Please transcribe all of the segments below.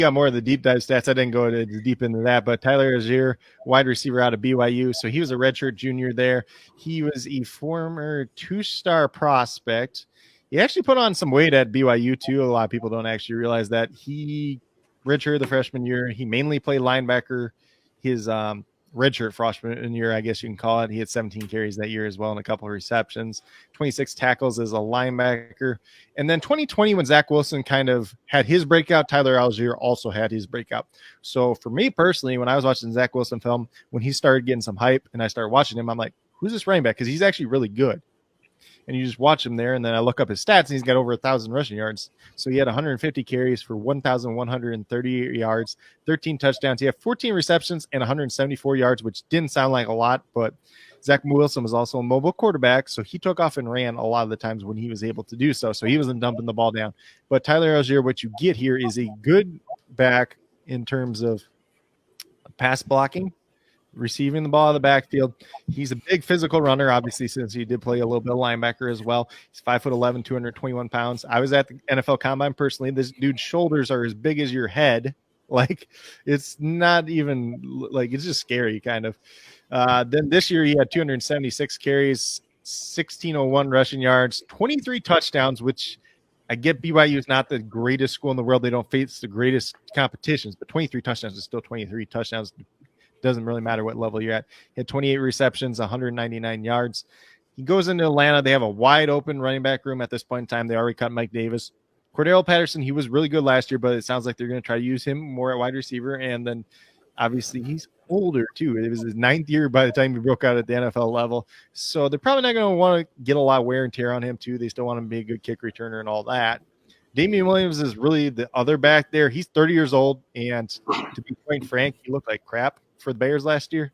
got more of the deep dive stats. I didn't go deep into that, but Tyler Allgeier, wide receiver out of BYU. So he was a redshirt junior there. He was a former 2-star prospect. He actually put on some weight at BYU too. A lot of people don't actually realize that. He redshirt the freshman year. He mainly played linebacker. His redshirt freshman year, I guess you can call it. He had 17 carries that year as well and a couple of receptions, 26 tackles as a linebacker. And then 2020, when Zach Wilson kind of had his breakout, Tyler Allgeier also had his breakout. So for me personally, when I was watching Zach Wilson film, when he started getting some hype and I started watching him, I'm like, who's this running back? Because he's actually really good. And you just watch him there, and then I look up his stats, and he's got over 1,000 rushing yards. So he had 150 carries for 1,138 yards, 13 touchdowns. He had 14 receptions and 174 yards, which didn't sound like a lot, but Zach Wilson was also a mobile quarterback, so he took off and ran a lot of the times when he was able to do so. So he wasn't dumping the ball down. But Tyler Allgeier, what you get here is a good back in terms of pass blocking, receiving the ball out of the backfield. He's a big physical runner, obviously, since he did play a little bit of linebacker as well. He's 5'11", 221 pounds. I was at the NFL Combine personally. This dude's shoulders are as big as your head. Like, it's not even like, it's just scary kind of. Then this year he had 276 carries, 1,601 rushing yards, 23 touchdowns, which I get BYU is not the greatest school in the world. They don't face the greatest competitions, but 23 touchdowns is still 23 touchdowns. Doesn't really matter what level you're at. He had 28 receptions, 199 yards. He goes into Atlanta. They have a wide open running back room at this point in time. They already cut Mike Davis. Cordarrelle Patterson, he was really good last year, but it sounds like they're going to try to use him more at wide receiver. And then obviously he's older too. It was his 9th year by the time he broke out at the NFL level. So they're probably not going to want to get a lot of wear and tear on him too. They still want him to be a good kick returner and all that. Damien Williams is really the other back there. He's 30 years old. And to be quite frank, he looked like crap for the Bears last year.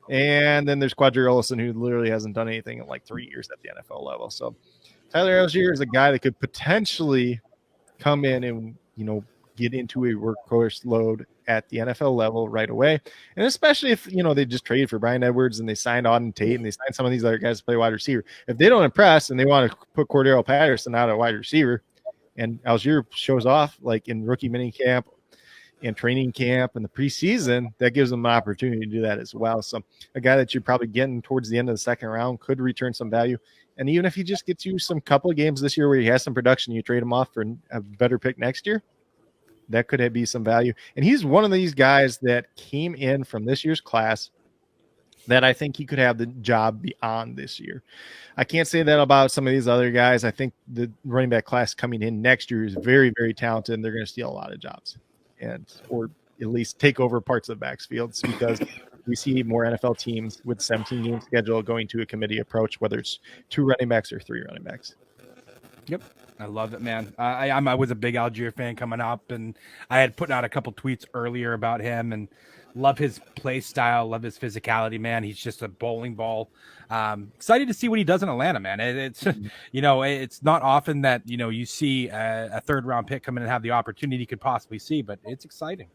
And then there's Cordarrelle, who literally hasn't done anything in like 3 years at the NFL level. So Tyler Allgeier is a guy that could potentially come in and, get into a workhorse load at the NFL level right away. And especially if, they just traded for Brian Edwards and they signed Auden Tate and they signed some of these other guys to play wide receiver. If they don't impress and they want to put Cordarrelle Patterson out at wide receiver and Allgeier shows off like in rookie minicamp and training camp and the preseason, that gives them an opportunity to do that as well. So a guy that you're probably getting towards the end of the second round could return some value. And even if he just gets you some couple of games this year where he has some production, you trade him off for a better pick next year, that could be some value. And he's one of these guys that came in from this year's class that I think he could have the job beyond this year. I can't say that about some of these other guys. I think the running back class coming in next year is very, very talented, and they're going to steal a lot of jobs. Or at least take over parts of the backfields, because we see more NFL teams with 17-game schedule going to a committee approach, whether it's 2 running backs or 3 running backs. Yep. I love it, man. I was a big Allgeier fan coming up, and I had put out a couple tweets earlier about him and love his play style, love his physicality, man. He's just a bowling ball. Excited to see what he does in Atlanta, man. It's it's not often that, you see a 3rd round pick come in and have the opportunity he could possibly see, but it's exciting.